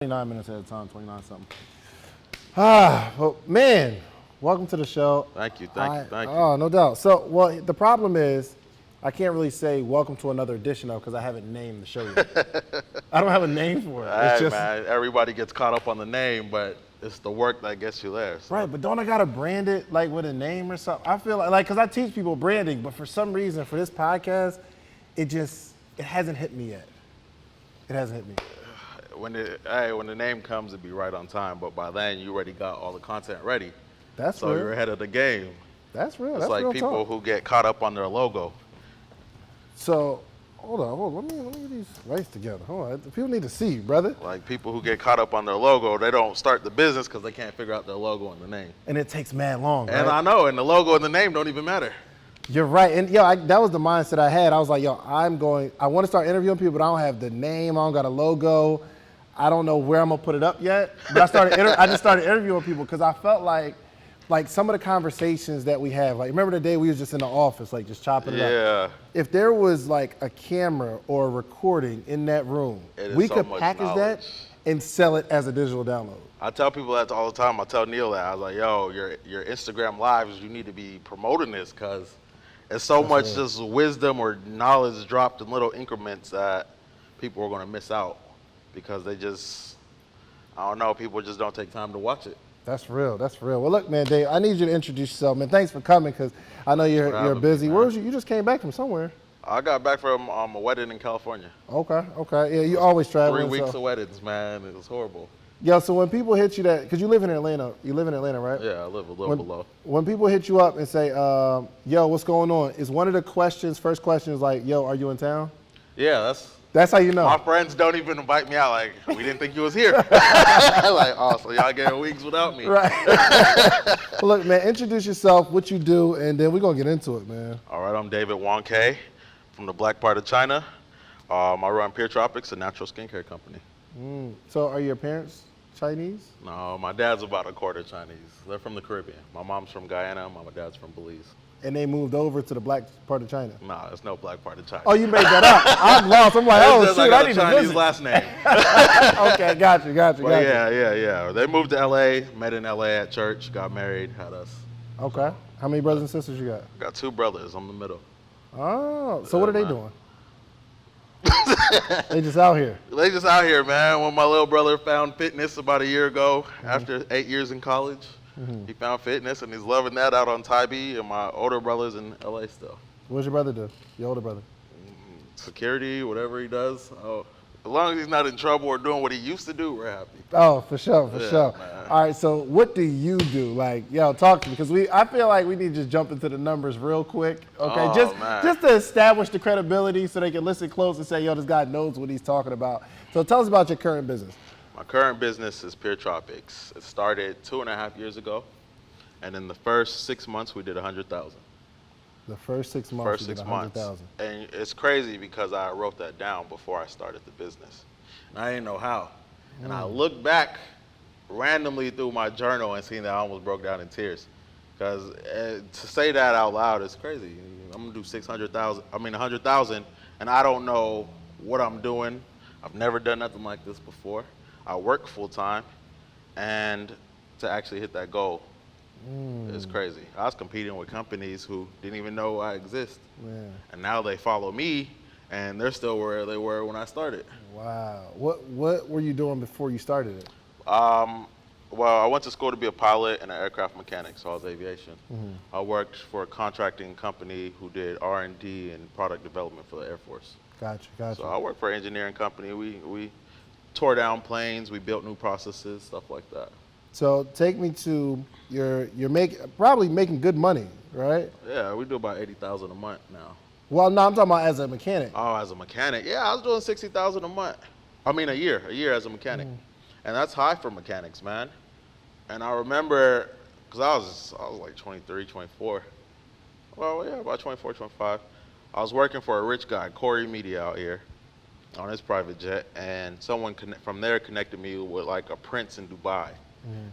29 minutes at a time, 29 something. Well, man, welcome to the show. Thank you. Thank you. Oh, no doubt. So, well, the problem is I can't really say welcome to another edition of because I haven't named the show yet. I don't have a name for it. It's Hey, just, man, everybody gets caught up on the name, but it's the work that gets you there. So. right, but don't I got to brand it like with a name or something? I feel like, because I teach people branding, but for some reason, for this podcast, it hasn't hit me yet. It hasn't hit me. When the name comes, it'd be right on time. But by then, you already got all the content ready. That's so real. you're ahead of the game. That's real. It's That's like real people talk. who get caught up on their logo. So, hold on. Let me get these rights together. Hold on. People need to see you, brother. Like people who get caught up on their logo, they don't start the business because they can't figure out their logo and the name. And it takes mad long, right? And I know, and the logo and the name don't even matter. You're right. And that was the mindset I had. I was like, I want to start interviewing people, but I don't have the name. I don't got a logo. I don't know where I'm gonna put it up yet. But I just started interviewing people because I felt like some of the conversations that we have, like remember the day we was just in the office, like just chopping it up. Yeah. If there was like a camera or a recording in that room, we could package that and sell it as a digital download. I tell people that all the time. I tell Neil that. I was like, yo, your Instagram lives, you need to be promoting this because it's so much just wisdom or knowledge dropped in little increments that people are gonna miss out because they just, I don't know, people just don't take time to watch it. That's real. That's real. Well, look, man, Dave, I need you to introduce yourself, man. Thanks for coming because I know you're busy. Where was you? You just came back from somewhere. I got back from a wedding in California. Okay. Yeah, you always traveling. 3 weeks of weddings, man. It was horrible. Yo, so when people hit you because you live in Atlanta, right? Yeah, I live a little below. When people hit you up and say, yo, what's going on? Is one of the first questions like, yo, are you in town? Yeah, that's how you know. My friends don't even invite me out. Like, we didn't think you was here. Like, oh, so y'all getting weeks without me. Right. Well, look, man, introduce yourself, what you do, and then we're going to get into it, man. All right, I'm David Wongk from the black part of China. I run Pure Tropics, a natural skincare company. So are your parents Chinese? No, my dad's about a quarter Chinese. They're from the Caribbean. My mom's from Guyana. My dad's from Belize. And they moved over to the black part of China? Nah, there's no black part of China. Oh, you made that up. I'm lost. I'm like, oh, shoot, I need to Chinese visit. last name. Okay, got you. Yeah. They moved to LA, met in LA at church, got married, had us. Okay. How many brothers and sisters you got? I got 2 brothers. I'm the middle. Oh, so what are they doing? They just out here. They just out here, man. When my little brother found fitness about a year ago, after 8 years in college, he found fitness and he's loving that out on Tybee, and my older brother's in LA still. What does your brother do? Your older brother? Security, whatever he does. Oh, as long as he's not in trouble or doing what he used to do, we're happy. Oh, for sure. Man. All right, so what do you do? Like, talk to me, because I feel like we need to just jump into the numbers real quick, okay? Just to establish the credibility so they can listen close and say, this guy knows what he's talking about. So tell us about your current business. My current business is Pure Tropics. It started 2.5 years ago, and in the first 6 months, we did 100,000. The first 6 months, First 6 months. And it's crazy because I wrote that down before I started the business. And I didn't know how. And I looked back randomly through my journal and seen that I almost broke down in tears. Because to say that out loud is crazy. I'm gonna do 100,000, and I don't know what I'm doing. I've never done nothing like this before. I work full time, and to actually hit that goal is crazy. I was competing with companies who didn't even know I exist. Man. And now they follow me, and they're still where they were when I started. Wow. What were you doing before you started it? Well, I went to school to be a pilot and an aircraft mechanic, so I was aviation. I worked for a contracting company who did R&D and product development for the Air Force. Gotcha. So I worked for an engineering company. We tore down planes, we built new processes, stuff like that. So take me to you're probably making good money, right? Yeah, we do about 80,000 a month now. Well, no, I'm talking about as a mechanic. Oh, as a mechanic, yeah, I was doing 60,000 a month. I mean, a year as a mechanic, and that's high for mechanics, man. And I remember, cause I was like 23, 24. Well, yeah, about 24, 25. I was working for a rich guy, Corey Media, out here, on his private jet, and someone from there connected me with like a prince in Dubai.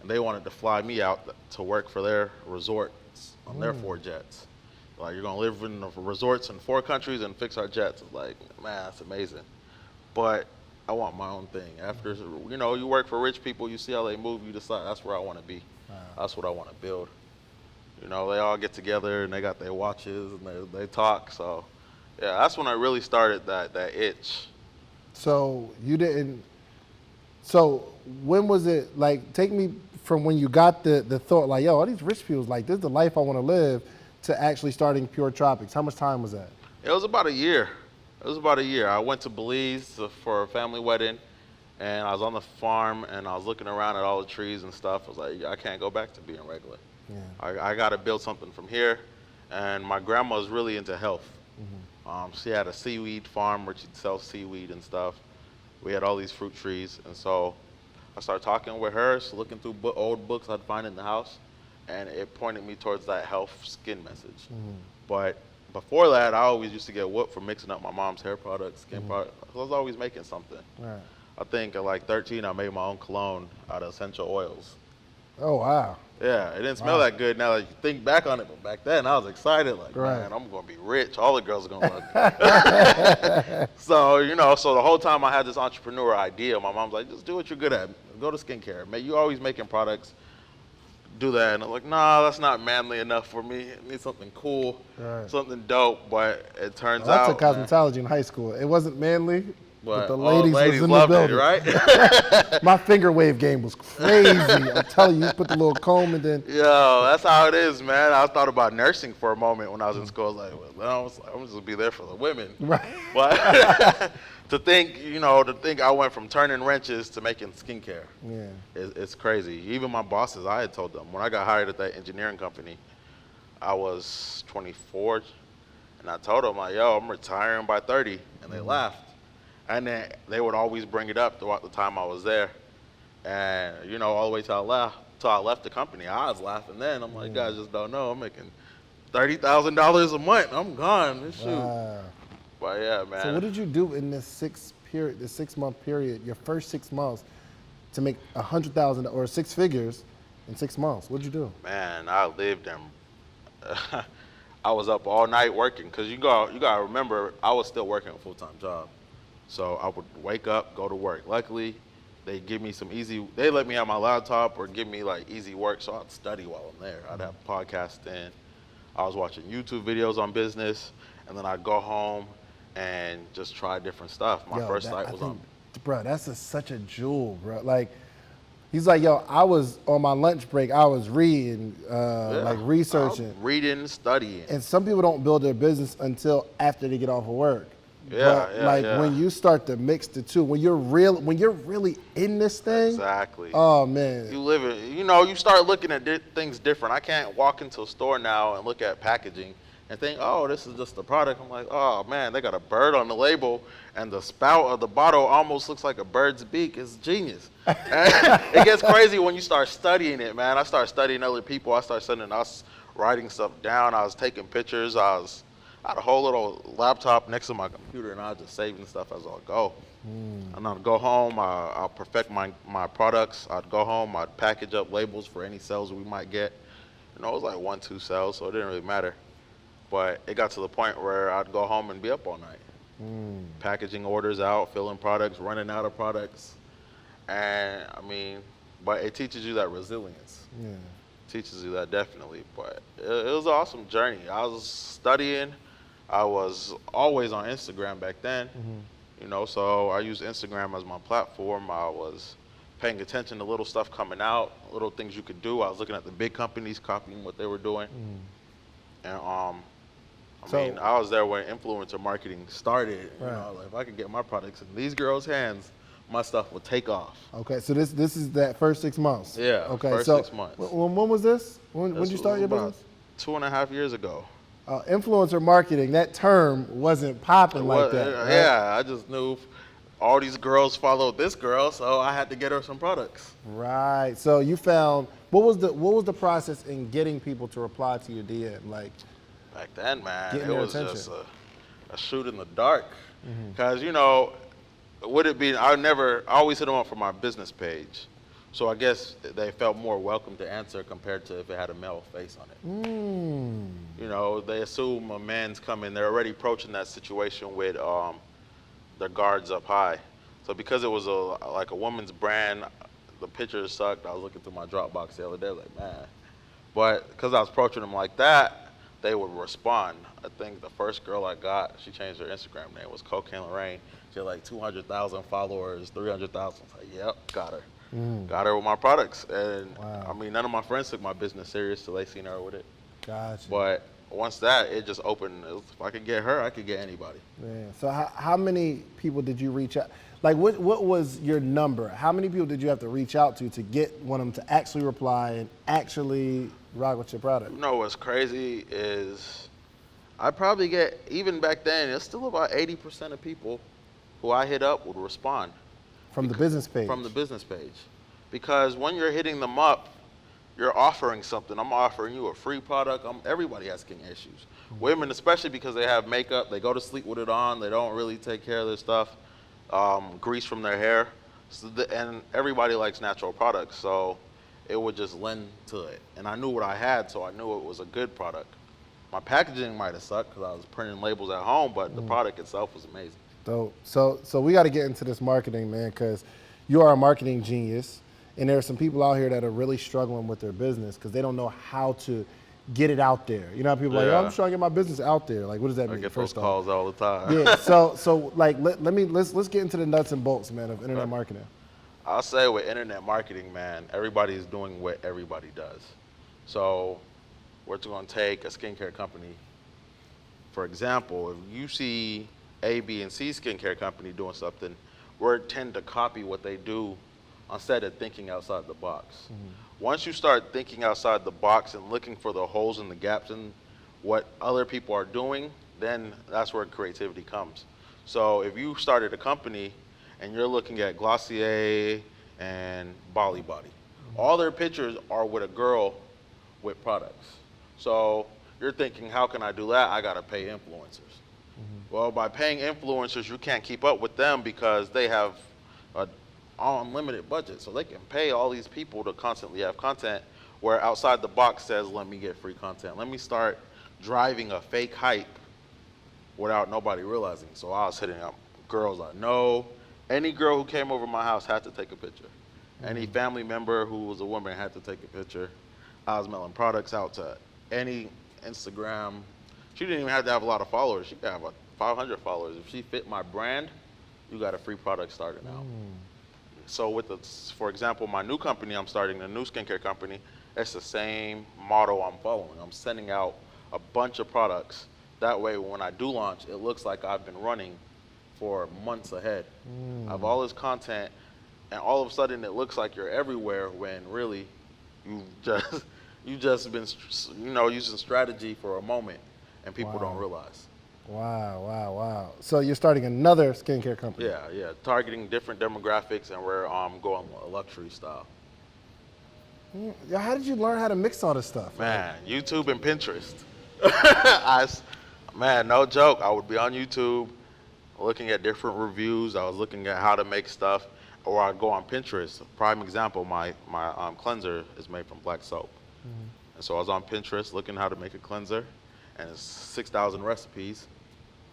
And they wanted to fly me out to work for their resorts on their 4 jets. Like, you're gonna live in the resorts in 4 countries and fix our jets. It's like, man, that's amazing. But I want my own thing. After, you know, you work for rich people, you see how they move, you decide that's where I want to be. Wow. That's what I want to build. You know, they all get together and they got their watches and they talk. So, yeah, that's when I really started that itch. So you didn't. So when was it like? Take me from when you got the thought like, yo, all these rich people, like this is the life I want to live, to actually starting Pure Tropics. How much time was that? It was about a year. It was about a year. I went to Belize for a family wedding, and I was on the farm, and I was looking around at all the trees and stuff. I was like, I can't go back to being regular. Yeah. I got to build something from here. And my grandma was really into health. She had a seaweed farm where she'd sell seaweed and stuff. We had all these fruit trees, and so I started talking with her, so looking through old books I'd find in the house, and it pointed me towards that health skin message. But before that, I always used to get whooped for mixing up my mom's hair products, skin products. I was always making something. Right. I think at like 13, I made my own cologne out of essential oils. Oh wow. Yeah, it didn't smell that good now that you think back on it, but back then I was excited, like, Right. man, I'm gonna be rich. All the girls are gonna love me. So, you know, so the whole time I had this entrepreneur idea, my mom's like, just do what you're good at. Go to skincare. Man, you always making products. Do that. And I'm like, nah, that's not manly enough for me. I need something cool, Right. something dope. But it turns Well, I out, took cosmetology in high school. It wasn't manly, but the all ladies was in the loved building. it, right? My finger wave game was crazy. I'm telling you, you put the little comb and then. Yo, that's how it is, man. I thought about nursing for a moment when I was in school. I was like, well, I'm just gonna be there for the women. Right. But to think I went from turning wrenches to making skincare. Yeah. It's crazy. Even my bosses, I had told them when I got hired at that engineering company, I was 24, and I told them like, yo, I'm retiring by 30, and they laughed. And then they would always bring it up throughout the time I was there. And, you know, all the way till I left the company, I was laughing then. I'm like, you guys just don't know. I'm making $30,000 a month. I'm gone. Shoot. Wow. But yeah, man. So what did you do in this 6 month period, your first 6 months, to make $100,000 or 6 figures in 6 months? What did you do? Man, I lived in. I was up all night working because you gotta remember I was still working a full-time job, so I would wake up, go to work. Luckily, they give me they let me have my laptop or give me like easy work, so I'd study while I'm there. I'd have podcasts in. I was watching YouTube videos on business, and then I'd go home and just try different stuff. My first site was on. Bro, that's such a jewel, bro. Like, he's like, yo, I was on my lunch break, I was reading, like researching. Reading, studying. And some people don't build their business until after they get off of work. Yeah, But when you start to mix the two, when you're really in this thing. Exactly. Oh man. You live it. You know, you start looking at things different. I can't walk into a store now and look at packaging and think, oh, this is just a product. I'm like, oh man, they got a bird on the label, and the spout of the bottle almost looks like a bird's beak. It's genius. It gets crazy when you start studying it, man. I start studying other people. I start sending us writing stuff down. I was taking pictures. I had a whole little laptop next to my computer, and I was just saving stuff as I go. And I'd go home, I'll perfect my products. I'd go home, I'd package up labels for any sales we might get. You know, it was like 1-2 sales, so it didn't really matter. But it got to the point where I'd go home and be up all night. Packaging orders out, filling products, running out of products. And I mean, but it teaches you that resilience. Yeah. Teaches you that definitely. But it was an awesome journey. I was studying. I was always on Instagram back then. You know, so I used Instagram as my platform. I was paying attention to little stuff coming out, little things you could do. I was looking at the big companies copying what they were doing. And I mean, I was there when influencer marketing started. You know, like, if I could get my products in these girls' hands, my stuff would take off. Okay, so this is that first 6 months. Yeah, okay, first so 6 months. When was this? When did you start your business? 2.5 years ago. Influencer marketing, that term wasn't popping like that. Right? Yeah, I just knew all these girls followed this girl, so I had to get her some products. Right. So you found what was the process in getting people to reply to your DM? Like, back then, man, it their was attention. just a shoot in the dark. Because you know, would it be? I always hit them up for my business page. So I guess they felt more welcome to answer compared to if it had a male face on it. You know, they assume a man's coming. They're already approaching that situation with their guards up high. So because it was like a woman's brand, the pictures sucked. I was looking through my Dropbox the other day, like, man. But because I was approaching them like that, they would respond. I think the first girl I got, she changed her Instagram name, was Cocaine Lorraine. She had like 200,000 followers, 300,000. I was like, yep, got her. Got her with my products. And Wow. I mean, none of my friends took my business serious till they seen her with it. Gotcha. But once that, it just opened. If I could get her, I could get anybody. Man. So how many people did you reach out? Like, what was your number? How many people did you have to reach out to get one of them to actually reply and actually rock with your product? You know what's crazy is I probably get, even back then, it's still about 80% of people who I hit up would respond. From the business page? From the business page. Because when you're hitting them up, you're offering something. I'm offering you a free product. Everybody has skin issues. Women, especially because they have makeup, they go to sleep with it on, they don't really take care of their stuff, grease from their hair, and everybody likes natural products, so it would just lend to it. And I knew what I had, so I knew it was a good product. My packaging might have sucked because I was printing labels at home, but the product itself was amazing. Dope. So we got to get into this marketing, man, because you are a marketing genius. And there are some people out here that are really struggling with their business because they don't know how to get it out there. You know how people are like, oh, I'm just trying to get my business out there. Like, what does that mean? I get those calls all the time. Yeah. So like, let's get into the nuts and bolts, man, of internet marketing. I'll say with internet marketing, man, everybody's doing what everybody does. So we're going to take a skincare company. For example, if you see A, B, and C skincare company doing something, we tend to copy what they do instead of thinking outside the box. Once you start thinking outside the box and looking for the holes and the gaps in what other people are doing, then that's where creativity comes. So if you started a company and you're looking at Glossier and Bali Body, all their pictures are with a girl with products. So you're thinking, how can I do that? I gotta pay influencers. Well, by paying influencers, you can't keep up with them because they have a unlimited budget, so they can pay all these people to constantly have content where outside the box says, let me get free content. Let me start driving a fake hype without nobody realizing. So I was hitting up girls I know. Any girl who came over my house had to take a picture. Any family member who was a woman had to take a picture. I was mailing products out to any Instagram. She didn't even have to have a lot of followers. She could have 500 followers. If she fit my brand, you got a free product starting out. So with for example, my new company I'm starting, a new skincare company, it's the same model I'm following. I'm sending out a bunch of products. That way, when I do launch, it looks like I've been running for months ahead. I have all this content, and all of a sudden it looks like you're everywhere when really you've just been, using strategy for a moment, and people don't realize. Wow. So you're starting another skincare company? Yeah, targeting different demographics, and we're going luxury style. How did you learn how to mix all this stuff? Man, YouTube and Pinterest. Man, no joke. I would be on YouTube looking at different reviews. I was looking at how to make stuff, or I'd go on Pinterest. Prime example, my cleanser is made from black soap. And so I was on Pinterest looking how to make a cleanser, and it's 6,000 recipes.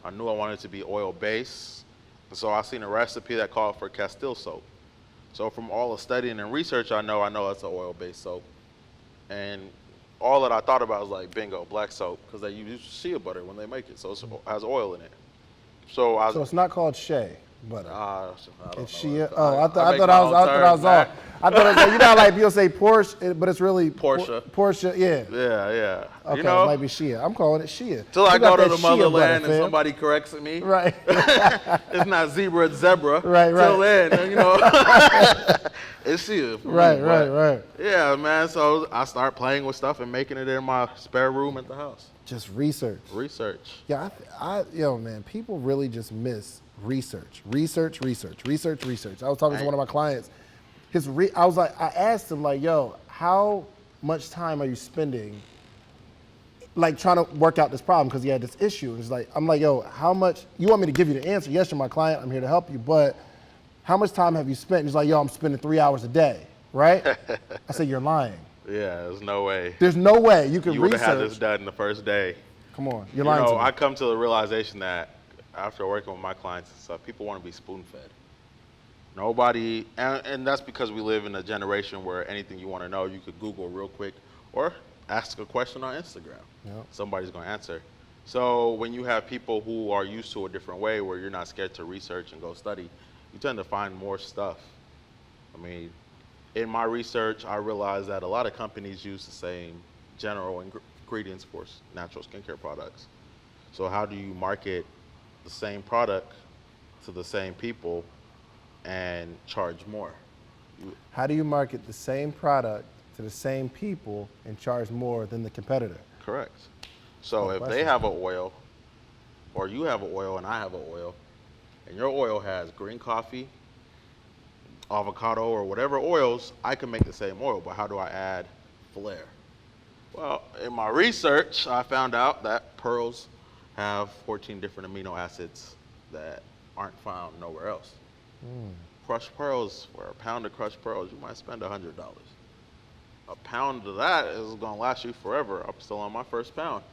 I knew I wanted it to be oil-based, and so I seen a recipe that called for Castile soap. So from all the studying and research, I know that's an oil-based soap. And all that I thought about was like, bingo, black soap, because they use shea butter when they make it, so it has oil in it. So it's not called shea butter. It's shea. Oh, I thought I was off. I thought it was like, you know how like people say Porsche, but it's really Porsche. Yeah. Yeah. Okay, it might be shea. I'm calling it shea. Till I go to the motherland and somebody corrects me. Right. It's not zebra, it's zebra. Right. Till then, it's shea. Right. Yeah, man. So I start playing with stuff and making it in my spare room at the house. Just research. Yeah, man, people really just miss research. Research. I was talking to one of my clients. I asked him like, yo, how much time are you spending like trying to work out this problem? Because he had this issue. I'm like, yo, how much, you want me to give you the answer? Yes, you're my client, I'm here to help you, but how much time have you spent? He's like, yo, I'm spending 3 hours a day, right? I said, you're lying. Yeah, there's no way. There's no way you can research. You would have had this done the first day. Come on, you're lying to me. I come to the realization that after working with my clients and stuff, people want to be spoon-fed. Nobody, and that's because we live in a generation where anything you want to know, you could Google real quick or ask a question on Instagram. Yep. Somebody's going to answer. So when you have people who are used to a different way where you're not scared to research and go study, you tend to find more stuff. I mean, in my research, I realized that a lot of companies use the same general ingredients for natural skincare products. So how do you market the same product to the same people and charge more? How do you market the same product to the same people and charge more than the competitor? Correct. So if they have an oil, or you have an oil and I have an oil, and your oil has green coffee, avocado, or whatever oils, I can make the same oil, but how do I add flair? Well, in my research, I found out that pearls have 14 different amino acids that aren't found nowhere else. Crushed pearls, for a pound of crushed pearls, you might spend $100. A pound of that is gonna last you forever. I'm still on my first pound.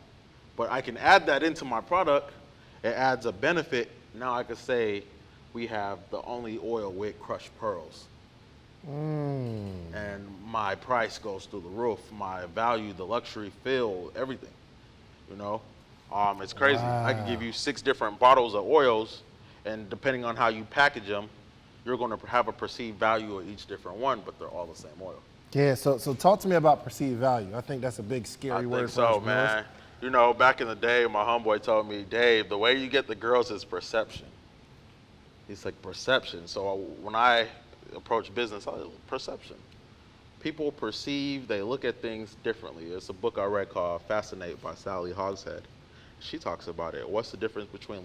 But I can add that into my product. It adds a benefit. Now I could say we have the only oil with crushed pearls. And my price goes through the roof. My value, the luxury feel, everything. You know, it's crazy. Wow. I can give you 6 different bottles of oils, and depending on how you package them, you're going to have a perceived value of each different one, but they're all the same oil. Yeah, so talk to me about perceived value. I think that's a big, scary word. I think so, man. You know, back in the day, my homeboy told me, Dave, the way you get the girls is perception. He's like, perception. So when I approach business, perception. People perceive, they look at things differently. It's a book I read called Fascinate by Sally Hogshead. She talks about it. What's the difference between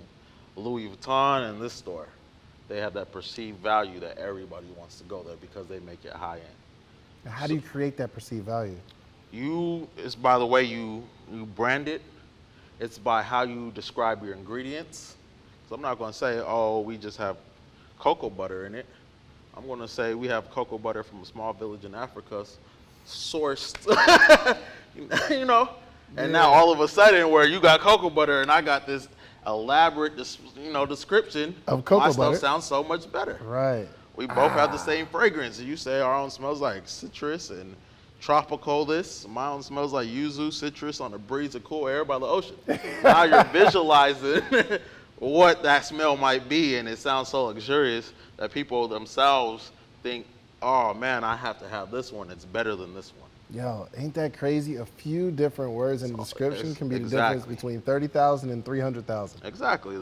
Louis Vuitton and this store? They have that perceived value that everybody wants to go there because they make it high end. How do you create that perceived value? It's by the way you brand it. It's by how you describe your ingredients. So I'm not going to say, oh, we just have cocoa butter in it. I'm going to say we have cocoa butter from a small village in Africa, sourced, you know. And now all of a sudden, where you got cocoa butter and I got this elaborate, description of cocoa my butter, stuff sounds so much better. Right. We both have the same fragrance. You say our own smells like citrus and tropical this. My own smells like yuzu, citrus on a breeze of cool air by the ocean. Now you're visualizing what that smell might be, and it sounds so luxurious that people themselves think, oh man, I have to have this one. It's better than this one. Yo, ain't that crazy? A few different words in the description can be the difference between 30,000 and 300,000. Exactly.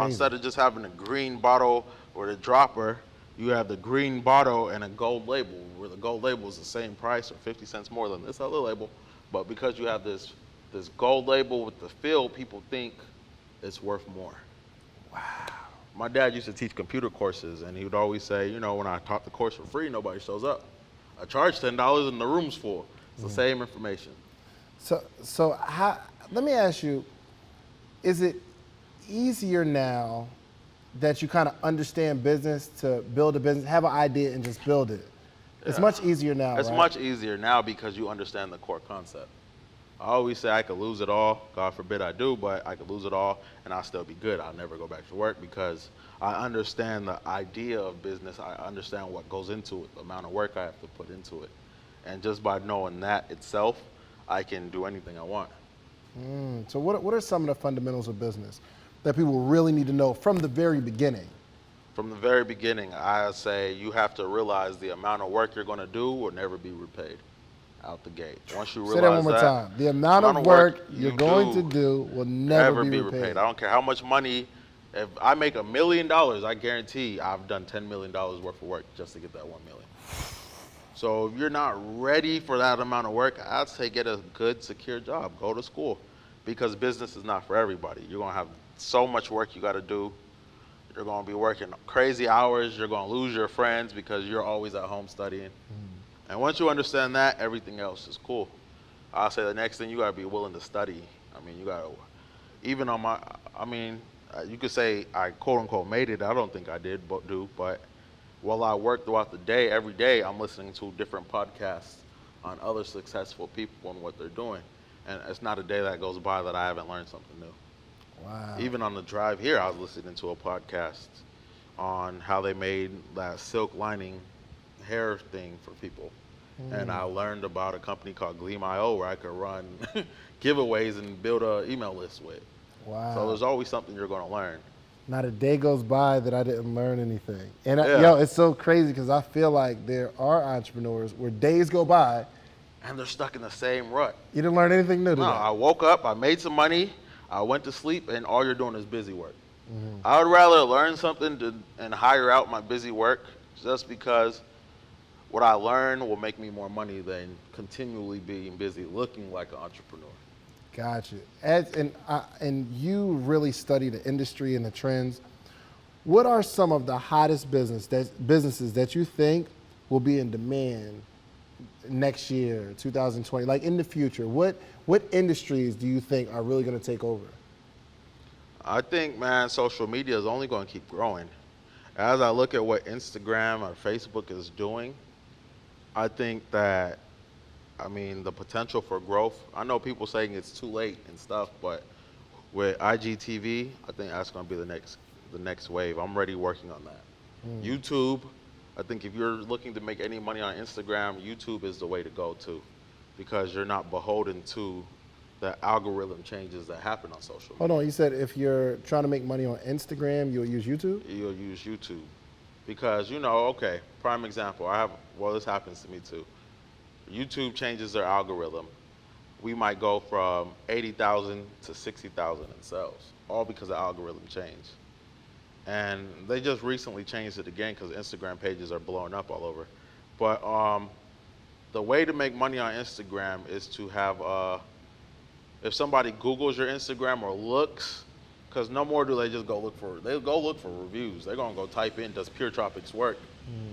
Instead of just having a green bottle or the dropper, you have the green bottle and a gold label, where the gold label is the same price or 50 cents more than this other label. But because you have this gold label with the fill, people think it's worth more. Wow. My dad used to teach computer courses, and he would always say, when I taught the course for free, nobody shows up. I charge $10 and the room's full. It's the same information. So how, let me ask you, is it easier now that you kind of understand business to build a business, have an idea and just build it? It's much easier now, It's right? much easier now because you understand the core concept. I always say I could lose it all. God forbid I do, but I could lose it all and I'll still be good. I'll never go back to work because I understand the idea of business. I understand what goes into it, the amount of work I have to put into it. And just by knowing that itself, I can do anything I want. So what are some of the fundamentals of business that people really need to know from the very beginning? From the very beginning, I say you have to realize the amount of work you're going to do will never be repaid out the gate. Once you realize Say that one more time. The amount of work you're going to do will never be repaid. I don't care how much money. If I make $1 million, I guarantee I've done $10 million worth of work just to get that $1 million. So if you're not ready for that amount of work, I'd say get a good, secure job. Go to school, because business is not for everybody. You're going to have so much work you got to do. You're going to be working crazy hours. You're going to lose your friends because you're always at home studying. And once you understand that, everything else is cool. I'll say the next thing, you got to be willing to study. I mean, you got to, even on my, you could say I quote unquote made it. I don't think I did, but while I work throughout the day, every day I'm listening to different podcasts on other successful people and what they're doing. And it's not a day that goes by that I haven't learned something new. Wow. Even on the drive here, I was listening to a podcast on how they made that silk lining hair thing for people. And I learned about a company called Gleam.io where I could run giveaways and build a email list with. Wow. So there's always something you're going to learn. Not a day goes by that I didn't learn anything. And Yeah. it's so crazy because I feel like there are entrepreneurs where days go by, And they're stuck in the same rut. you didn't learn anything new today. No, I woke up, I made some money, I went to sleep, and all you're doing is busy work. I would rather learn something and hire out my busy work just because what I learn will make me more money than continually being busy looking like an entrepreneur. Gotcha. And you really study the industry and the trends. What are some of the hottest businesses that you think will be in demand next year, 2020, like in the future? What industries do you think are really going to take over? I think, man, social media is only going to keep growing. As I look at what Instagram or Facebook is doing, I think that, the potential for growth, I know people saying it's too late and stuff, but with IGTV, I think that's going to be the next wave. I'm already working on that. YouTube, I think if you're looking to make any money on Instagram, YouTube is the way to go too, because you're not beholden to the algorithm changes that happen on social media. Hold on, you said if you're trying to make money on Instagram, you'll use YouTube? You'll use YouTube. Because, okay, prime example, this happens to me too. YouTube changes their algorithm. We might go from 80,000 to 60,000 in sales, all because the algorithm changed. And they just recently changed it again because Instagram pages are blowing up all over. But the way to make money on Instagram is to have, if somebody Googles your Instagram or looks, because no more do they just go look for reviews. They're gonna go type in, does Pure Tropics work?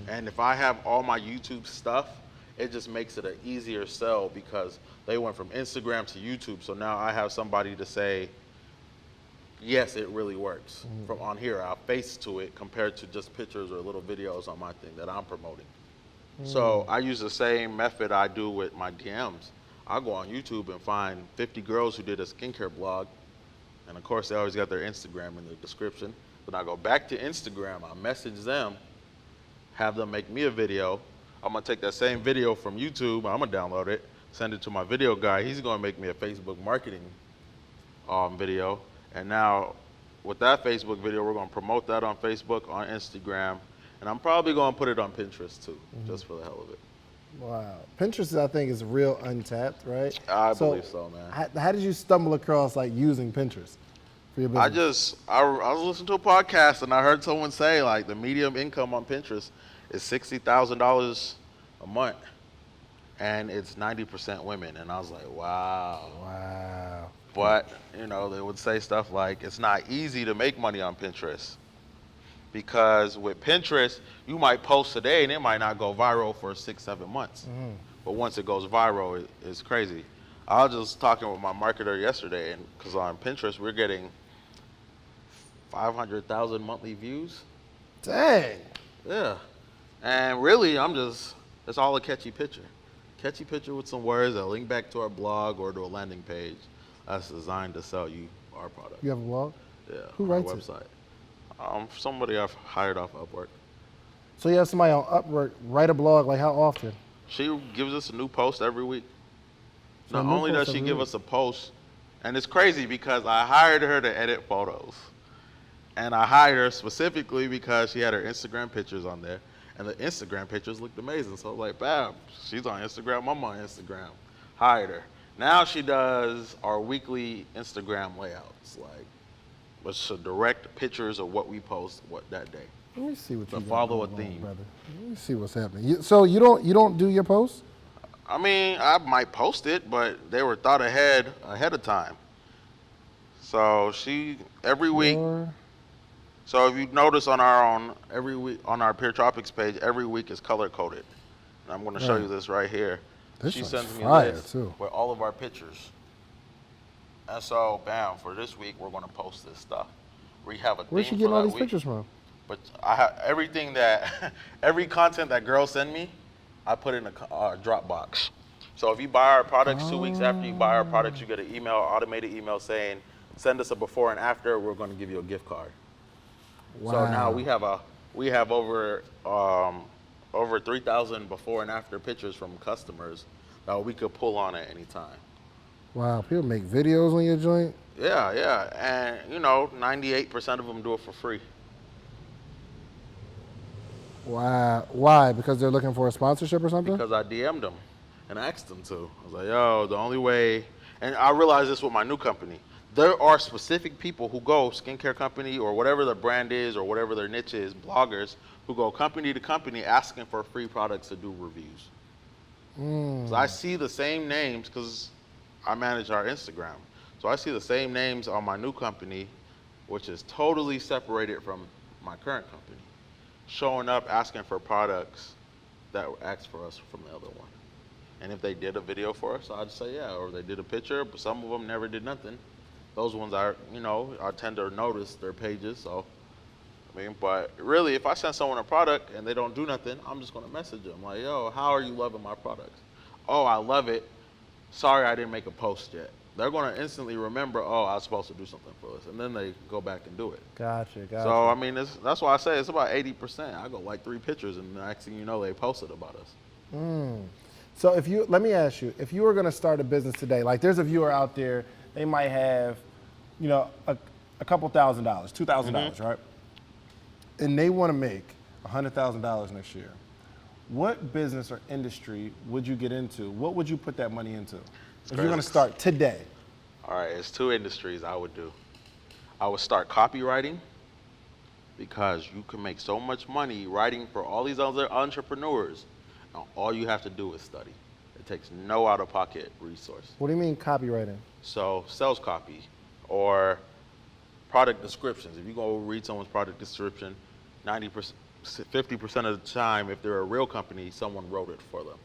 And if I have all my YouTube stuff, it just makes it an easier sell because they went from Instagram to YouTube. So now I have somebody to say, yes, it really works. From on here, I'll face to it compared to just pictures or little videos on my thing that I'm promoting. So I use the same method I do with my DMs. I go on YouTube and find 50 girls who did a skincare blog. And of course, they always got their Instagram in the description. Then I go back to Instagram, I message them, have them make me a video. I'm gonna take that same video from YouTube, I'm gonna download it, send it to my video guy. He's gonna make me a Facebook marketing video. And now with that Facebook video, we're gonna promote that on Facebook, on Instagram, and I'm probably gonna put it on Pinterest too, just for the hell of it. Wow. Pinterest, I think, is real untapped, right? I believe so, man. How did you stumble across using Pinterest for your business? I was listening to a podcast and I heard someone say the median income on Pinterest is $60,000 a month, and it's 90% women, and I was like, wow. Wow. But they would say stuff like it's not easy to make money on Pinterest. Because with Pinterest, you might post today and it might not go viral for 6-7 months. But once it goes viral, it's crazy. I was just talking with my marketer yesterday, and because on Pinterest, we're getting 500,000 monthly views. Dang. Yeah. And really, it's all a catchy picture. Catchy picture with some words that link back to our blog or to a landing page that's designed to sell you our product. You have a blog? Yeah. Who our writes website. Somebody I've hired off Upwork. So you have somebody on Upwork write a blog, how often? She gives us a new post every week. So Not a new only post does she every give week. us a post, and it's crazy because I hired her to edit photos. And I hired her specifically because she had her Instagram pictures on there. And the Instagram pictures looked amazing. So I was like, bam, she's on Instagram, I'm on Instagram. Hired her. Now she does our weekly Instagram layouts, which are direct pictures of what we post that day. Let me see what you got follow a going on, theme. brother. Let me see what's happening. So you don't do your posts? I might post it, but they were thought ahead of time. So every week. So if you notice every week on our Pure Tropics page, every week is color coded. And I'm going to show you this right here. She sends me a list with all of our pictures. And so, bam, for this week, we're going to post this stuff. We have a Where's she theme getting for all that these week. pictures from? But I have every content that girls send me, I put in a Dropbox. So if you buy our products 2 weeks after you buy our products, you get an automated email saying, send us a before and after, we're going to give you a gift card. Wow. So now we have a We have over 3,000 before and after pictures from customers that we could pull on at any time. Wow, people make videos on your joint? Yeah, yeah, and you know, 98% of them do it for free. Wow. Why? Because they're looking for a sponsorship or something? Because I DM'd them and asked them to. I was like, yo, the only way, and I realized this with my new company. There are specific people who go, skincare company or whatever their brand is or whatever their niche is, bloggers, who go company to company asking for free products to do reviews. So I see the same names because I manage our Instagram. So I see the same names on my new company, which is totally separated from my current company, showing up asking for products that were asked for us from the other one. And if they did a video for us, I'd say yeah, or they did a picture, but some of them never did nothing. Those ones I tend to notice their pages, so I mean, but really, if I send someone a product and they don't do nothing, I'm just gonna message them like, yo, how are you loving my products? Oh, I love it. Sorry I didn't make a post yet. They're gonna instantly remember, oh, I was supposed to do something for this, and then they go back and do it. Gotcha. So I mean, that's why I say it's about 80%. I go like 3 pictures, and the next thing you know, they posted about us. So let me ask you, if you were going to start a business today, like there's a viewer out there, they might have, a couple $1,000, $2,000, right? And they want to make $100,000 next year. What business or industry would you get into? What would you put that money into if you're going to start today? All right, it's 2 industries I would do. I would start copywriting because you can make so much money writing for all these other entrepreneurs. Now, all you have to do is study. It takes no out-of-pocket resource. What do you mean copywriting? So sales copy or product descriptions. If you go read someone's product description, 90%, 50% of the time, if they're a real company, someone wrote it for them.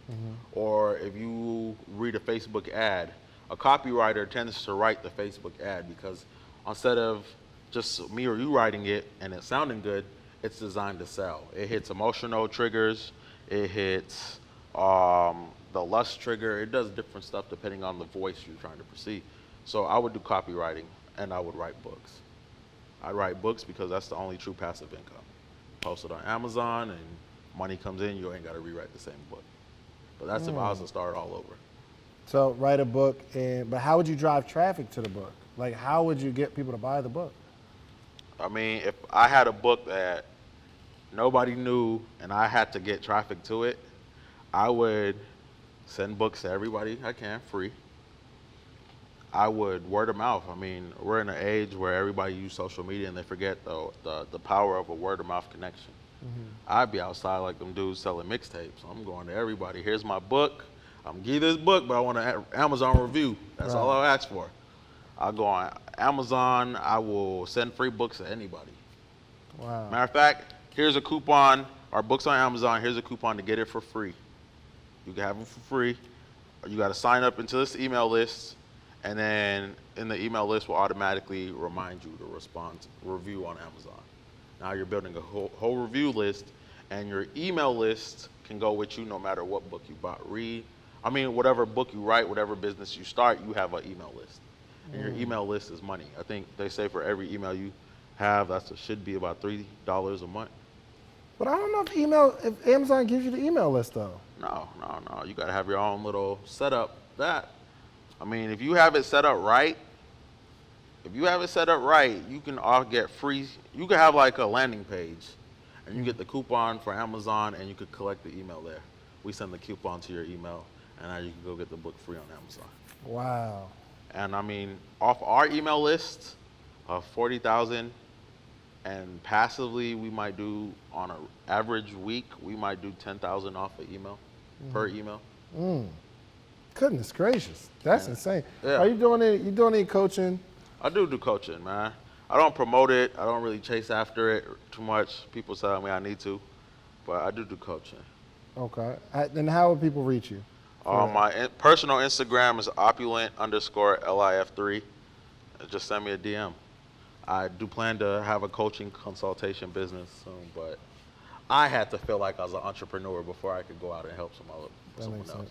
Or if you read a Facebook ad, a copywriter tends to write the Facebook ad because instead of just me or you writing it and it sounding good, it's designed to sell. It hits emotional triggers, it hits the lust trigger, it does different stuff depending on the voice you're trying to perceive. So I would do copywriting and I would write books. I write books because that's the only true passive income. Post it on Amazon and money comes in, you ain't got to rewrite the same book. But that's if I was to start all over. So write a book, but how would you drive traffic to the book? Like how would you get people to buy the book? I mean, if I had a book that nobody knew and I had to get traffic to it, I would send books to everybody I can, free. I would word of mouth. I mean, we're in an age where everybody uses social media and they forget the power of a word of mouth connection. I'd be outside like them dudes selling mixtapes. I'm going to everybody. Here's my book. I'm gonna give you this book, but I want an Amazon review. That's all I'll ask for. I'll go on Amazon. I will send free books to anybody. Wow. Matter of fact, here's a coupon. Our book's on Amazon. Here's a coupon to get it for free. You can have it for free. You got to sign up into this email list, and then in the email list will automatically remind you to respond to review on Amazon. Now you're building a whole review list, and your email list can go with you no matter what book you whatever book you write, whatever business you start, you have an email list. And your email list is money. I think they say for every email you have, should be about $3 a month. But I don't know if Amazon gives you the email list though. No. You got to have your own little setup. I mean, if you have it set up right, you can all get free. You can have like a landing page, and you get the coupon for Amazon, and you could collect the email there. We send the coupon to your email, and now you can go get the book free on Amazon. Wow. And I mean, off our email list of 40,000, and passively we might do on an average week, we might do 10,000 off an email per email. Goodness gracious, that's insane. Yeah. Are you doing any coaching? I do coaching, man. I don't promote it. I don't really chase after it too much. People tell me I need to, but I do coaching. Okay. Then how would people reach you? My personal Instagram is opulent_LIF3. Just send me a DM. I do plan to have a coaching consultation business soon, but I had to feel like I was an entrepreneur before I could go out and help someone else.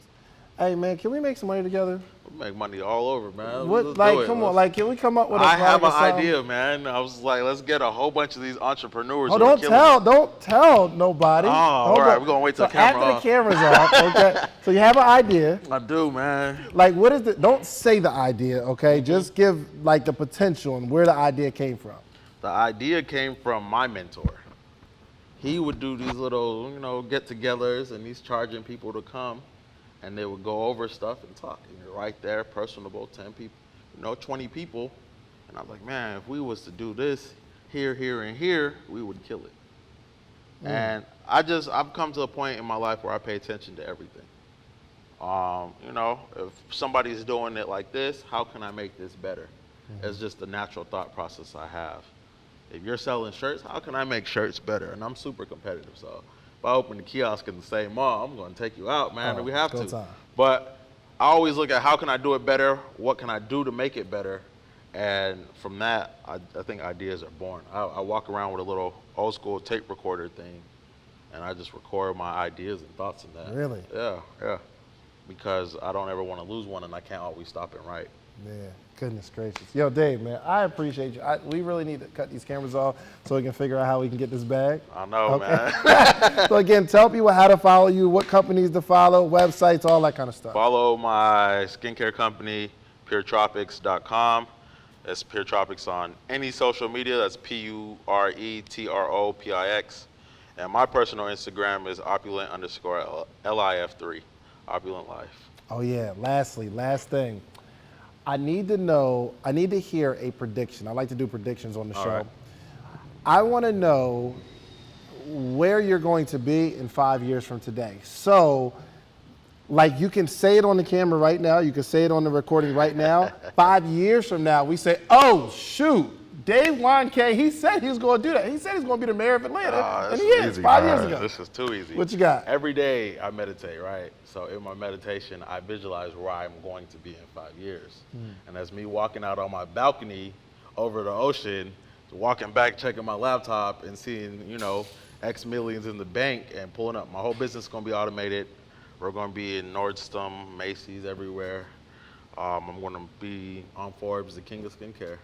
Hey man, can we make some money together? We make money all over, man. What, Let's like, do it. come on, like, can we come up with a I have an something? idea, man. I was like, let's get a whole bunch of these entrepreneurs. Oh, who are killing it. don't tell nobody. Oh, Hold all right, on. we're gonna wait till So the camera after off. the camera's off, okay? So you have an idea. I do, man. Like, what is the? Don't say the idea, okay? Just give like the potential and where the idea came from. The idea came from my mentor. He would do these little, get-togethers, and he's charging people to come, and they would go over stuff and talk. And you're right there, personable, 10 people, 20 people. And I was like, man, if we was to do this here, here, and here, we would kill it. And I've come to a point in my life where I pay attention to everything. If somebody's doing it like this, how can I make this better? It's just the natural thought process I have. If you're selling shirts, how can I make shirts better? And I'm super competitive, so if I open the kiosk in the same mall, I'm going to take you out, man. We have to. Time. But I always look at how can I do it better? What can I do to make it better? And from that, I think ideas are born. I walk around with a little old school tape recorder thing, and I just record my ideas and thoughts in that. Really? Yeah. Because I don't ever want to lose one, and I can't always stop and write. Man, goodness gracious. Yo, Dave, man, I appreciate you. We really need to cut these cameras off so we can figure out how we can get this bag. I know, man. So again, tell people how to follow you, what companies to follow, websites, all that kind of stuff. Follow my skincare company, puretropics.com. It's Pure Tropics on any social media. That's PURETROPIX. And my personal Instagram is opulent_LIF3. Opulent Life. Oh yeah, lastly, last thing. I need to hear a prediction. I like to do predictions on the show. Right. I want to know where you're going to be in 5 years from today. So, like, you can say it on the camera right now. You can say it on the recording right now. 5 years from now, we say, oh, shoot, Dave Wongk, he said he was going to do that. He said he's going to be the mayor of Atlanta, and he is, 5 years ago. This is too easy. What you got? Every day I meditate, right? So in my meditation, I visualize where I'm going to be in 5 years. And that's me walking out on my balcony over the ocean, walking back, checking my laptop, and seeing, X millions in the bank and pulling up. My whole business is going to be automated. We're going to be in Nordstrom, Macy's, everywhere. I'm going to be on Forbes, the king of skincare.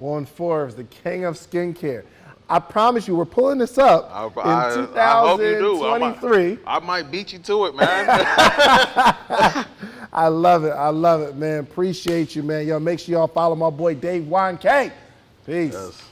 On Forbes, the king of skincare. I promise you, we're pulling this up in 2023. I hope you do. I might beat you to it, man. I love it, man. Appreciate you, man. Yo, make sure y'all follow my boy Dave Wongk. Peace. Yes.